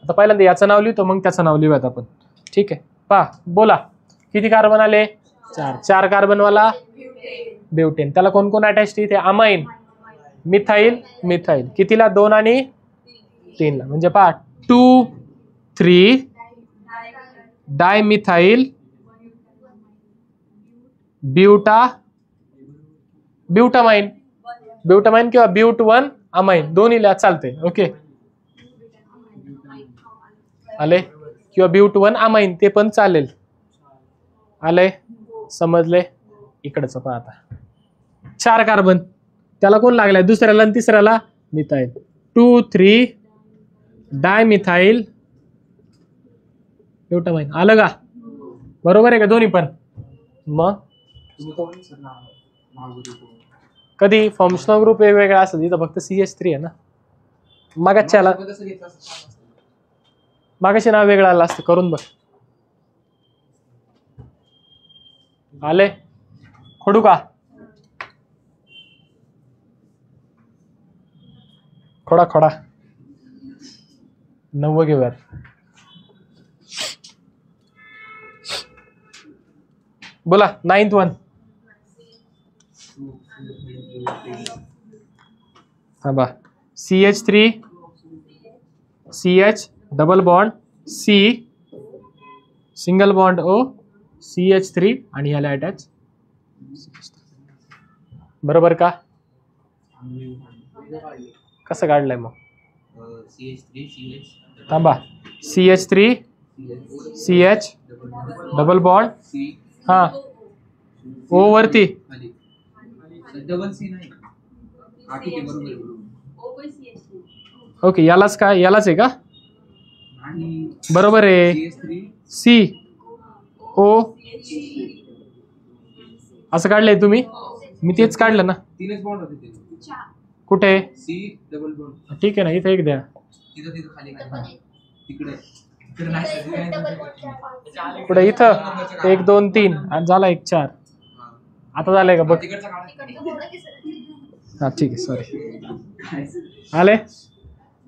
A: आता पहिल्यांदा याचं नाव लिहितो, मग त्याचं नाव लिहूयात आपण. ठीक आहे, पहा बोला किती कार्बन आले? 4. 4 कार्बन वाला ब्युटेन. त्याला कोण कोण अटॅच? इथे अमाइन, मिथाईल, मिथाईल. कितीला? 2 आणि 3 ला. म्हणजे पहा 2 3 डायमिथाईल ब्युटामाइन किंवा ब्यूट 1 अमाइन दोन्हीला चालते. ओके आले? किंवा ब्यूट 1 अमाइन ते पण चालेल. आले? समजले? इकडच पहा आता 4 कार्बन. त्याला कोण लागलाय? दुसऱ्याला आणि तिसऱ्याला मिथाईल. 2 3 डायमिथाईल ब्युटामाइन. आलं का? बरोबर आहे का दोन्ही पण? मग कधी फंक्शनल ग्रुप वेगवेगळा असतो, इथं फक्त CH3 आहे ना. मागाशी नाव वेगळं आलं असतं. करून बघ. आले? खोडू का? खोडा 9 घेऊयात. बोला 9th one. थांबा. CH3 CH double bond C single bond O CH3 आणि ह्याला अटॅच. बरोबर का? कसं काढलंय मग? थांबा. CH3 CH डबल बॉन्ड हा O वरती. ओके, यालाच आहे का? बरोबर आहे. C ओ असं काढलंय तुम्ही? मी तेच काढलं ना.
B: तीनच बॉन्ड होते ते.
A: कुठे?
B: C double bond.
A: ठीक आहे ना, इथे एक द्या.
B: तिथं तिथं खाली खाली. तिकडे. तिकडे नाही.
A: पुढे इथं 1 2 3 आणि झाला 1 4. आता झालंय का बघ?
B: तिकडचा काढा.
A: हा ठीक आहे, सॉरी. आले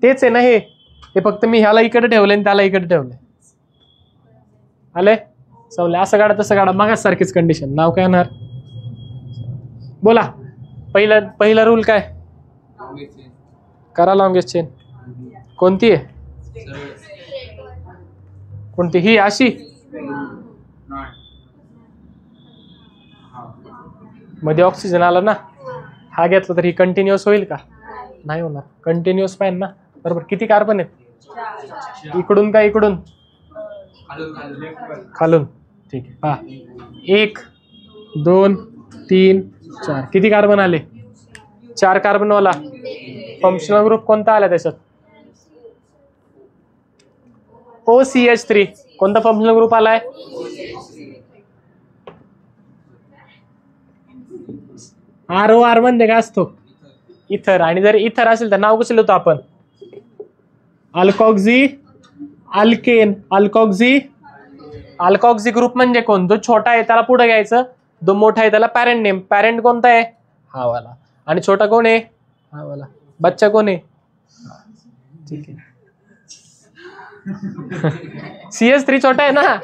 A: तेच आहे ना हे. हे फक्त मी ह्याला इकडे ठेवलंय आणि त्याला इकडे ठेवलंय. आले समजले? असं काढा तसं काढा, मागास सारखीच कंडिशन. नाव काय येणार? बोला. पहिला रूल काय? करा लॉंगेस्ट चेन. कोणती आहे? कोणती? ही अशी मध्ये ऑक्सिजन आला ना, हा घेतला तर ही कंटिन्युअस होईल का? नाही होणार. कंटिन्युअस पाहिजे ना. बरोबर. किती कार्बन आहेत? इकडून का इकडून? खालून. ठीक आहे. पहा 1 2 3 4. किती कार्बन आले? 4 कार्बन वाला फंक्शनल ग्रुप कोणता आला त्याच्यात? OCH3. कोणता फंक्शनल ग्रुप आलाय? ROR मध्ये काय असतो? इथर. आणि जर इथर असेल तर नाव कसं लिहितो आपण? Alkoxy alkane. अल्कॉक्झी ग्रुप म्हणजे कोण? जो छोटा आहे त्याला पुढे घ्यायचं, जो मोठा आहे त्याला पॅरेंट नेम. पॅरेंट कोणता आहे? हा वाला. आणि छोटा कोण आहे? हा वाला. बच्चा कोण आहे? ठीक आहे. CH3 छोटा आहे ना,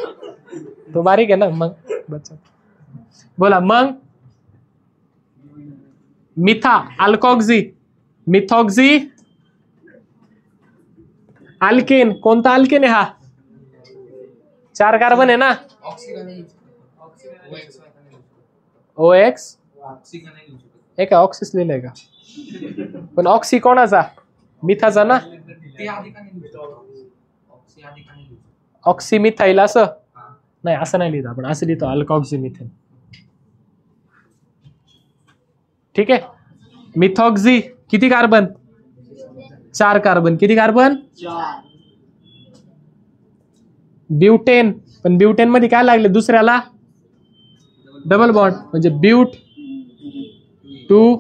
A: तो बारीक आहे ना. मग बच्चा. बोला मग. Methoxy alkane. कोणता अल्केन आहे हा? 4 कार्बन आहे ना. OX हे का ऑक्सिस लिहिलंय का? पण ऑक्सी कोणाचा? मिथाचा ना. ऑक्सी मिथाईल असं नाही, असं नाही लिहित आपण. असं लिहितो अल्कॉक्सी मिथेन. ठीक आहे. मिथॉक्झी किती कार्बन? 4 कार्बन. किती कार्बन? 4. ब्युटेन. पण ब्युटेन मध्ये काय लागले दुसऱ्याला? Double bond. म्हणजे ब्यूट 2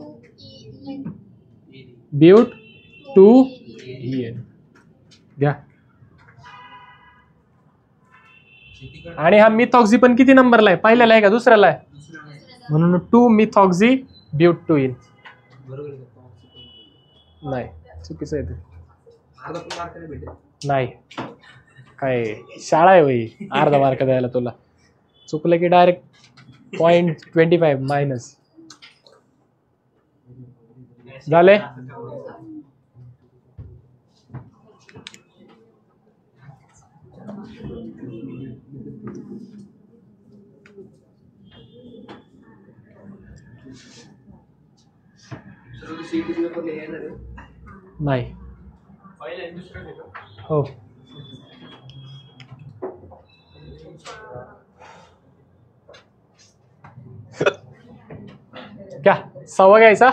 A: EN घ्या. आणि हा मिथॉक्झी पण किती नंबरला आहे? पहिल्याला आहे का दुसऱ्याला आहे? म्हणून 2 मिथॉक्झी ब्यूट 2 EN. नाही, चुकीचं आहे ते. नाही, काय शाळा आहे वही अर्धा मार्क द्यायला तुला? चुकलं की डायरेक्ट 0.25 मायनस. झाले? नाही. हो. क्या 6 घ्यायचा?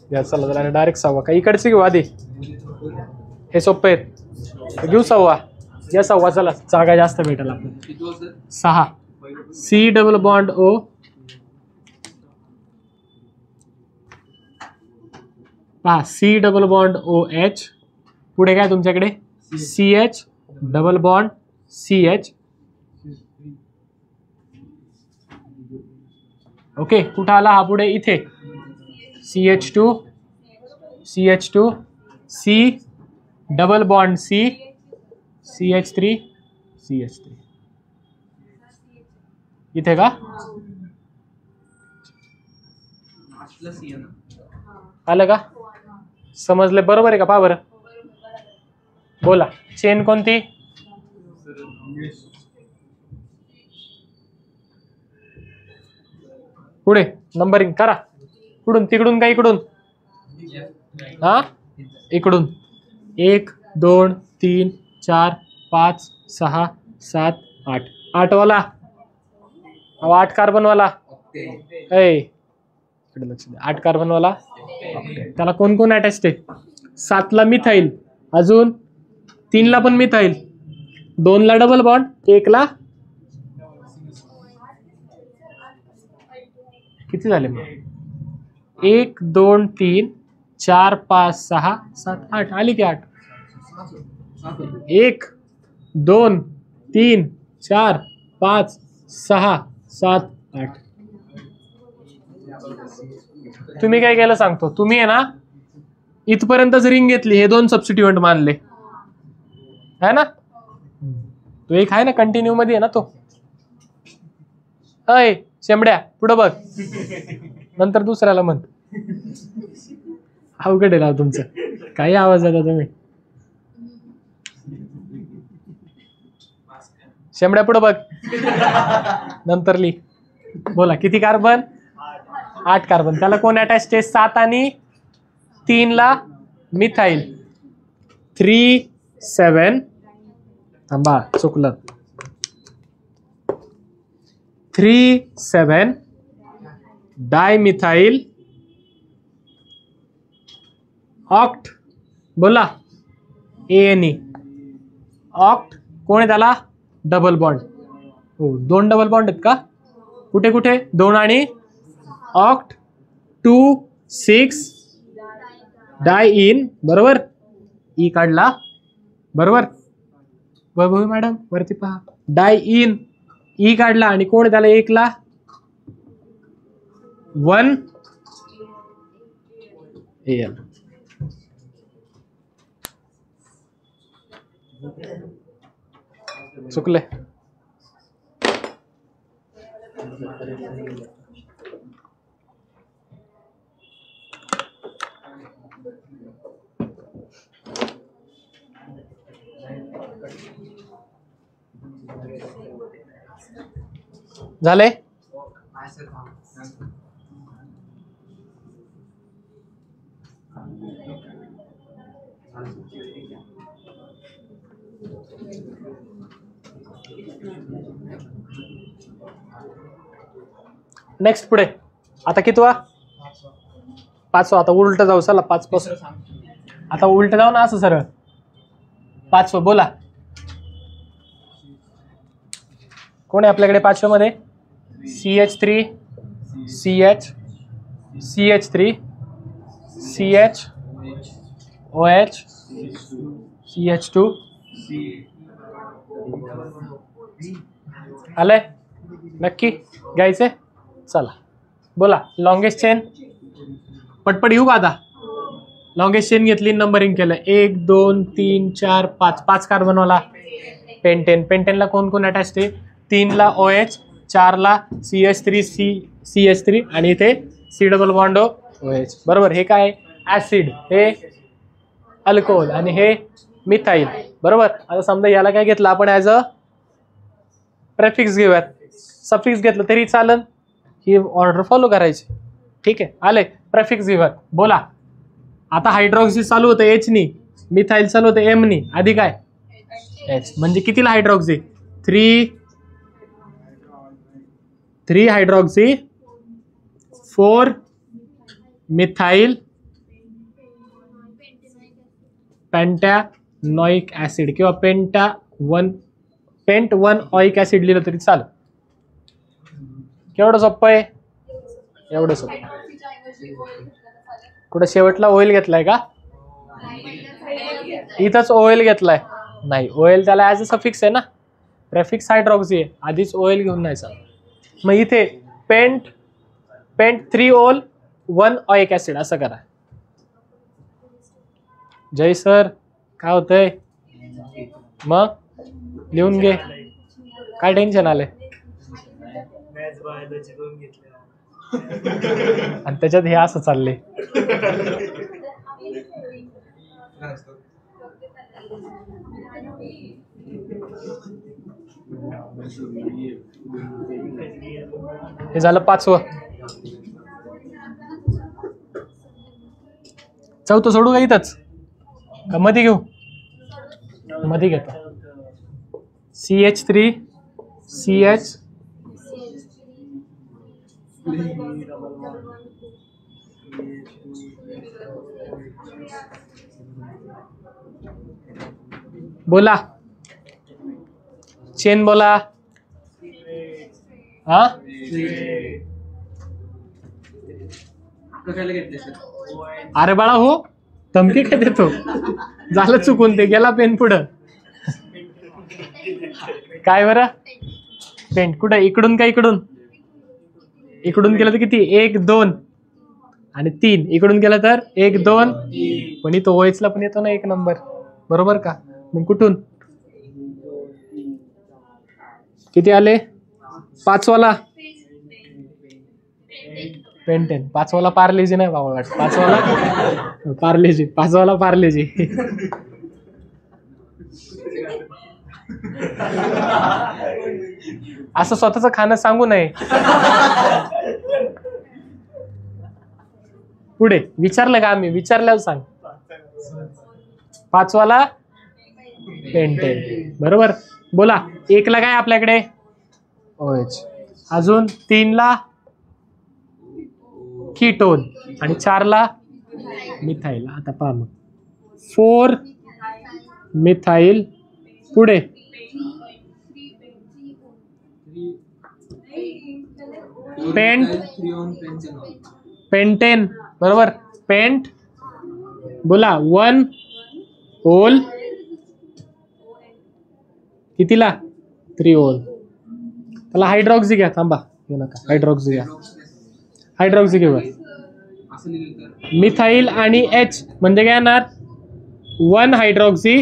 A: घ्या चला जरा डायरेक्ट 6. का इकडचे घेऊ आधी? हे सोपे आहेत. घेऊ 6. या 6 चला, जागा जास्त भेटेल आपल्याला. 6. C double bond O. पहा C डबल बॉन्ड OH. पुढे काय तुमच्याकडे? CH double bond CH. Okay. कुठं आला हा पुढे? इथे CH2 C double bond C CH3 इथे का? आलं का? समजले? बरोबर आहे का? पहा बरं. बोला. चेन कोणती? पुढे नंबरिंग करा. कुठून? तिकडून का इकडून? हा इकडून. 1 2 3 4 5 6 7 8. 8 वाला. 8 कार्बन वाला. इकडे लक्ष द्या. 8 कार्बन वाला. त्याला कोण कोण अटॅच आहे? 7 ला मिथाईल. अजून 3 ला पण मिथाईल. 2 ला डबल बॉन्ड. 1 ला किती झाले मग 1 2 3 4 5 6 7 8 आली की 8 1 2 3 4 5 6 7 8 तुम्ही काय केलं सांगतो तुम्ही आहे ना इथपर्यंतच रिंग घेतली हे 2 सबस्टिट्यूएंट मानले है ना तो एक आहे ना कंटिन्यू मध्ये आहे ना तो अय शेंबड्या पुढं बघ नंतर दुसऱ्याला म्हण अवघड आहे राव तुमचं काही आवाज येतो तुम्ही शेंबड्या पुढं बघ नंतर ली बोला किती कार्बन 8 कार्बन त्याला कोण अटॅच आहे 7 आणि 3 ला मिथाइल 3 7 थांबा चुकलं 3 7 डायमिथाइल ऑक्ट बोला ANE ऑक्ट कोण आहे त्याला डबल बॉन्ड हो 2 डबल बॉन्ड आहेत का कुठे कुठे 2 आणि ऑक्ट 2 6 डाय इन बरोबर ई काढला बरोबर वैभवी मॅडम वरती पहा डाय इन ई काढला आणि कोण त्याला 1 ला 1 AL चुकले झाले नेक्स्ट पुढे आता कितवा 5वा आता उलट जाऊ चला 5 पासून आता उलट जाऊ ना असं सरळ 5वा बोला कोण आहे आपल्याकडे 5व्या मध्ये CH3 CH CH3 CH OH CH2 आलंय नक्की घ्यायचे चला बोला लॉंगेस्ट चेन पटपट येऊ का आता लॉंगेस्ट चेन घेतली नंबरिंग केलं 1 2 3 4 5 5 कार्बनवाला पेंटेन पेंटेनला कोण कोण अटॅच आहे 3 ला OH 4 ला CH3 CH3 आणि इथे C डबल बॉन्ड OH बरोबर हे काय ऍसिड हे अल्कोहोल आणि हे मिथाइल बरोबर आता समजा याला काय घेतलं आपण ॲज अ प्रेफिक्स घेऊयात सफिक्स घेतलं तरी चालेल ही ऑर्डर फॉलो करायची ठीक आहे आले प्रेफिक्स घेऊयात बोला आता हायड्रॉक्सी चालू होतं H नी मिथाइल चालू होतं M नी आधी काय H म्हणजे कितीला हायड्रॉक्सी 3 हायड्रॉक्सी 4 मिथाइल पेंटॅनॉइक ऍसिड किंवा पेंट 1 ऑइक ऍसिड लिहिलं तरी चालेल केवढं सोपं आहे एवढं सोपं कुठं शेवटला ऑइल घेतलाय का इथंच ऑइल घेतलाय नाही ऑइल त्याला ॲज अ सफिक्स आहे ना प्रेफिक्स हायड्रॉक्सी आहे आधीच ऑइल घेऊन नाही चालत मग इथे पेंट 3 ओल 1 ऑइक ऍसिड असं करा जय सर काय होतंय मग लिहून घे काय टेन्शन आलंय आणि त्याच्यात हे असं चाललंय हे झालं 5वं 4थं सोडू का इथंच का मध्ये घेऊ मध्ये घेतो CH3 CH बोला चेन बोला हा
B: कशाला घेतले सर?
A: अरे बाळा हो, धमकी काय देतो? झालं चुकून, ते गेला पेन पुढं. काय बरं? पेंट कुठं? इकडून का इकडून? इकडून गेलं तर किती? 1 2 आणि 3. इकडून गेलं तर 1 2. पण इथं ओएचला पण येतो ना 1 नंबर, बरोबर का? मग कुठून किती आले? 5 वाला पेंटेन. 5 वाला पार्लेजी नाही बाबा, वाट 5 वाला पार्लेजी, 5 वाला पार्लेजी. असं स्वतःच खाणं सांगू नये. पुढे विचारलं का आम्ही? विचारल्यावर सांग. 5 वाला पेंटेन, बरोबर. बोला. 1 ला काय आपल्याकडे? OH. अजून 3 ला कीटोन आणि 4 ला मिथाइल. आता पहा मग 4 मिथाइल. पुढे पेंट पेंटेन, बरोबर. पेंट. बोला. 1 ओल कितीला? 3 ओल. त्याला हायड्रॉक्सी घ्या. थांबा, घेऊ नका. हायड्रॉक्सी घ्या. हायड्रॉक्सी घेऊ. मिथाइल आणि H म्हणजे काय येणार? 1 हायड्रॉक्सी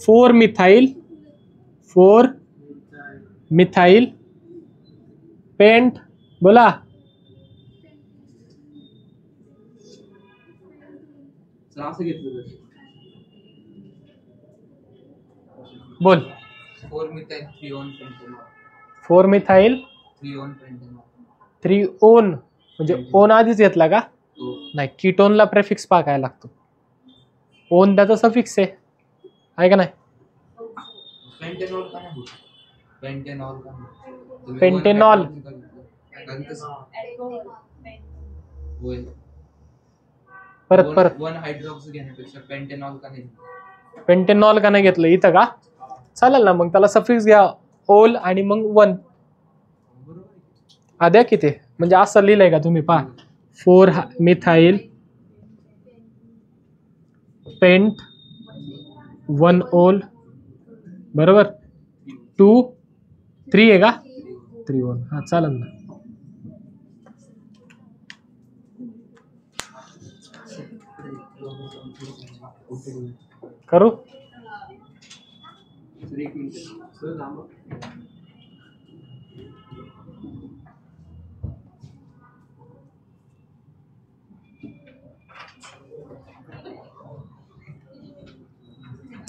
A: 4 मिथाइल 4 मिथाइल पेंट. बोला.
B: असं घेतलं
A: बोल.
B: 4 methyl 3 on pentanol.
A: 4 methyl
B: 3 on pentanol.
A: 3 on म्हणजे ओन आधीच घेतला का?
B: हो.
A: नाही, कीटोनला प्रेफिक्स पाकायला लागतो. ओन त्याचा सफिक्स आहे का नाही?
B: पेंटेनॉल का नाही होत? पेंटेनॉल का नाही?
A: पेंटेनॉल.
B: होय.
A: परत
B: 1 हायड्रॉक्सी घेण्यापेक्षा पेंटेनॉल का नाही?
A: पेंटेनॉल का नाही घेतलं इथं का? चालेल ना, मग त्याला सफिक्स घ्या ओल आणि मग 1. आद्या किती म्हणजे असं लिहिलंय का तुम्ही? पहा. 4 मिथाइल पेंट 1 ओल, बरोबर. 2 3 आहे का? 3 ओल. हा, चालेल ना. करू.
B: सर 1 मिनिट सर थांबा.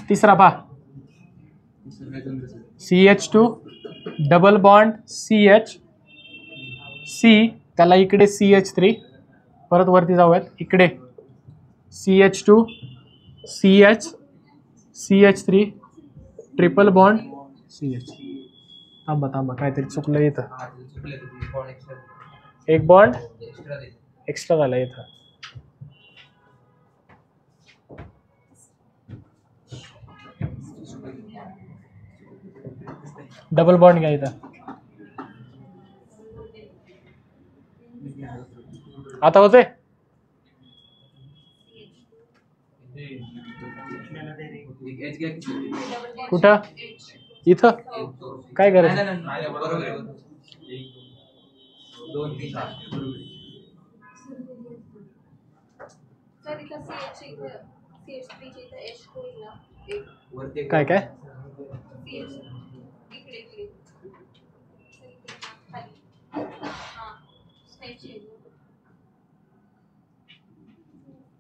A: तिसरा पहा. CH2 double bond CH C, त्याला इकडे CH3. परत वरती जाऊयात. इकडे CH2 CH CH3 triple bond CH. थांबा काहीतरी चुकलं इथं. एक बॉन्ड एक्स्ट्रा झाला इथं. डबल बॉन्ड घ्या इथं. आता होते. कुठं? इथं काय गरज?
B: 2 3
A: काय काय?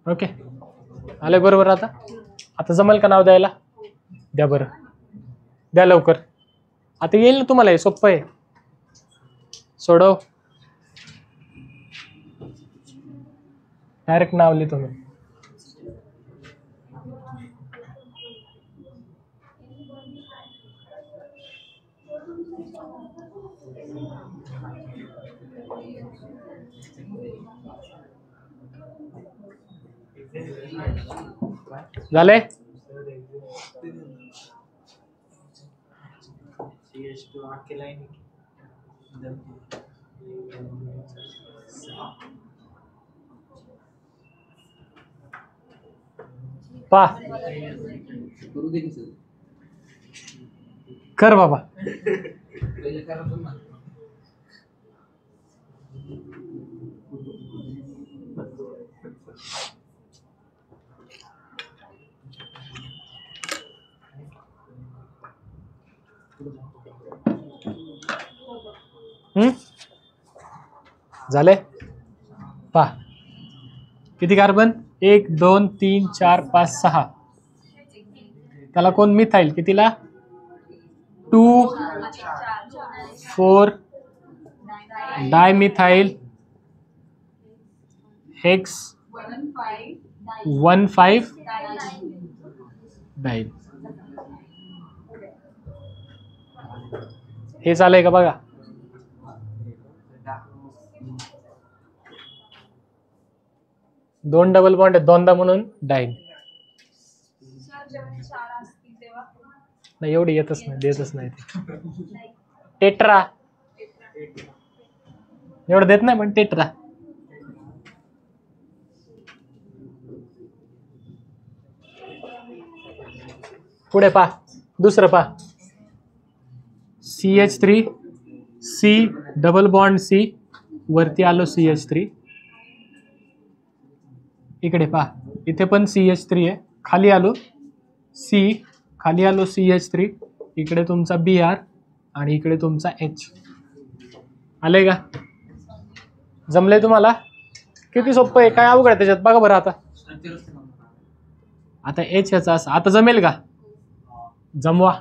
A: ओके, आले बरोबर. आता जमेल का नाव द्यायला? द्या बरं, द्या लवकर. आता येईल ना तुम्हाला, हे सोपं आहे. सोडव. डायरेक्ट नाव लिहितो मी. झाले? पा
B: करू दे की सर.
A: कर बाबा.
B: पहिले करा पण ना.
A: झाले. पा किती कार्बन? 1 2 3 4 5 6. त्याला कोण मिथाईल कितीला? 2 4 डायमिथाईल हेक्स 1 5 डाईल. हे चालय का बघा. दोन डबल बॉन्ड आहेत दोनदा म्हणून डाईन. नाही एवढी येतच नाही, देतच नाही ते. टेट्रा एवढं देत नाही पण टेट्रा. पुढे पा दुसरं पा. CH3 C double bond C वरती आलो CH3. इकडे पहा इथे पण CH3 आहे. खाली आलो C, खाली आलो CH3. इकडे तुमचा Br आणि इकडे तुमचा H. आले का? जमले तुम्हाला? किती सोपं आहे, काय अवघड आहे त्याच्यात बघा बरं. आता H याचा असं आता जमेल का? जमवा.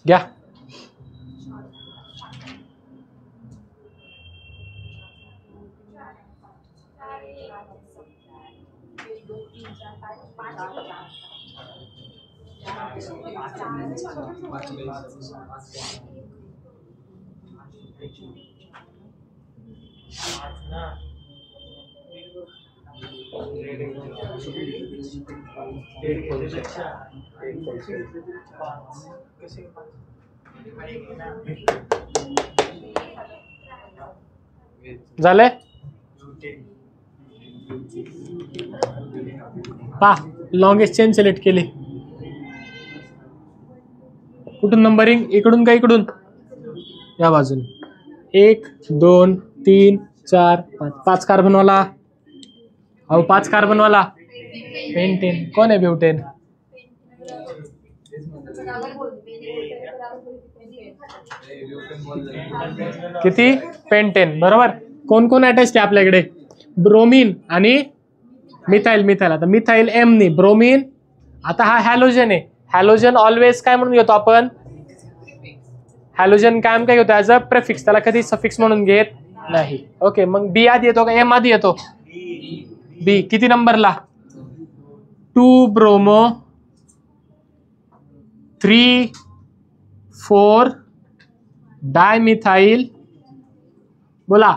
A: घ्या. झाले पा. लॉंगेस्ट चेन सिलेक्ट केली. कुठून नंबरिंग? इकडून का इकडून? या बाजूने 1 2 3 4 5. 5 कार्बनवाला. अहो 5 कार्बनवाला पेंटेन. कोण आहे ब्युटेन? किती? पेंटेन. बरोबर. कोण कोण अटॅच आहे आपल्याकडे? ब्रोमीन आणि मिथाईल. मिथाईल आता मिथाईल M नी ब्रोमीन. आता हा हॅलोजन आहे. हॅलोजन ऑलवेज काय म्हणून घेतो आपण? हॅलोजन काय घेतो? As a prefix. त्याला कधी सफिक्स म्हणून घेत नाही. ओके मग बी आधी येतो का M आधी येतो? बी. किती नंबरला? 2 ब्रोमो 3 4 डायमिथाईल. बोला.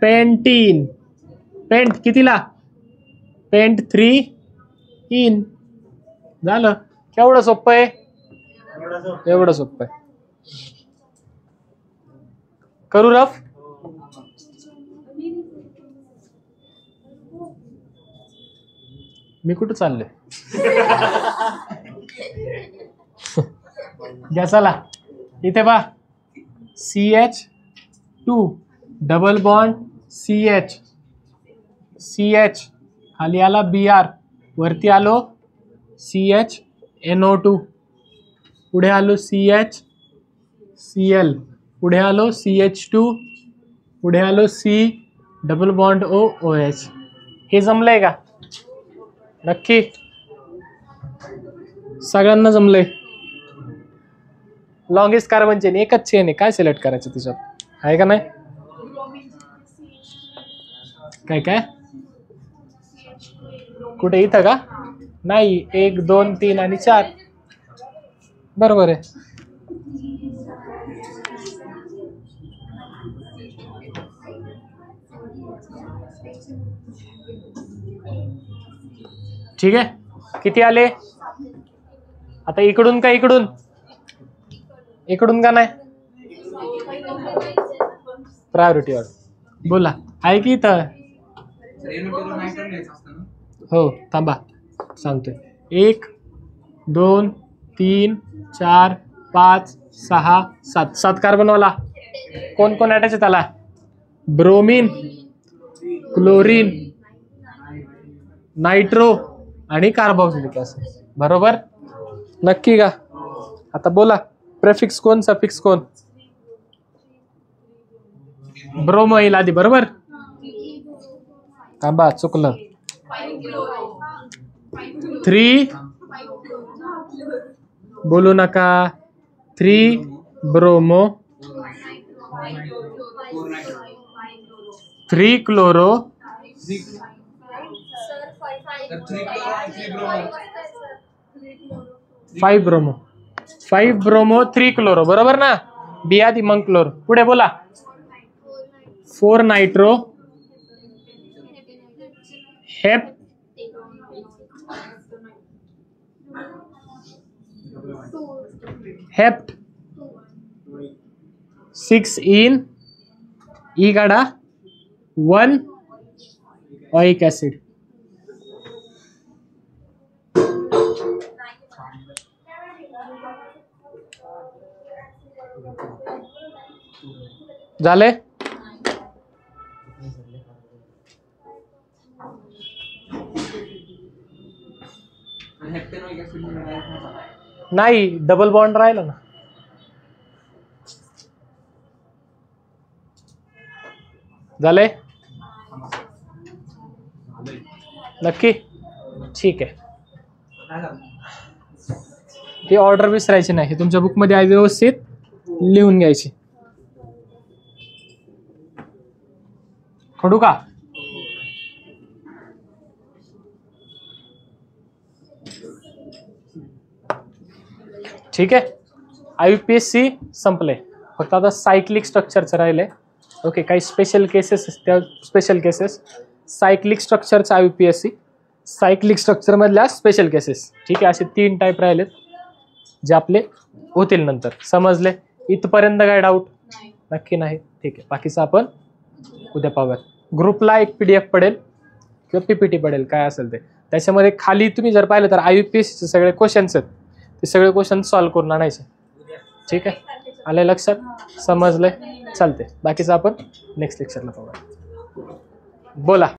A: पेंटीन. पेंट कितीला? Pent 3 ene. झालं. केवढं सोपं आहे? एवढं सोपं आहे. करू रफ? मी कुठं चाललोय? घ्या चला. इथे पहा CH2 double bond CH CH. खाली आला Br. वरती आलो CH NO2. पुढे आलो CH Cl. पुढे आलो CH2. पुढे आलो C double bond O OH. हे जमलंय का? नक्की सगळ्यांना जमलंय? लॉंगेस्ट कार्बन चेन एकच चेन आहे. काय सिलेक्ट करायचं तिच्यात? आहे का नाही? काय काय? कुठे? इथं का? नाही. 1 2 3 आणि 4. बरोबर आहे. ठीक आहे, किती आले आता? इकडून का इकडून? इकडून का नाही? प्रायोरिटी ऑर्डर बोला आहे की इथं? हो थांबा सांगतोय. 1 2 3 4 5 6 7 7 कार्बनवाला. कोण कोण अटॅच आहे त्याला? ब्रोमीन, क्लोरीन, नायट्रो आणि कार्बोक्सिलिक ऍसिड. बरोबर? नक्की का? आता बोला प्रेफिक्स कोण सफिक्स कोण? ब्रोमो येईल आधी. बरोबर? थांबा चुकलं. 3 बोलू नका. 3 bromo, 3 chloro, 5 bromo. 5 bromo 3 chloro. बरोबर ना? बी आधी मग क्लोरो. पुढे बोला. 4 नायट्रो, हेप, हेप्ट, 6 इन ई काढा 1 ऑइक ऍसिड. झाले? नाही डबल बॉन्ड राहिलं ना. झाले? नक्की? ठीक आहे. ती ऑर्डर विसरायची नाही. तुमच्या बुकमध्ये आहे, व्यवस्थित लिहून घ्यायची. खोडू का? ठीक आहे. IUPAC संपले. फक्त आता सायक्लिक स्ट्रक्चरचं राहिले. ओके, काही स्पेशल केसेस, त्या स्पेशल केसेस सायक्लिक स्ट्रक्चरचा IUPAC, सायक्लिक स्ट्रक्चर मधल्या स्पेशल केसेस. ठीक आहे, असे 3 टाईप राहिलेत जे आपले होतील नंतर. समजले? इथपर्यंत काय डाऊट? नक्की नाही? ठीक आहे, बाकीचं आपण उद्या पाहूयात. ग्रुपला एक PDF पडेल किंवा PPT पडेल, काय असेल ते. त्याच्यामध्ये खाली तुम्ही जर पाहिलं तर IUPACचे सगळे क्वेश्चन्स आहेत, ते सगळे क्वेश्चन सॉल्व्ह करून आणायचे. ठीक आहे, आले लक्षात? समजलंय? चालते. बाकीचं आपण नेक्स्ट लेक्चरला पाहूया. बोला.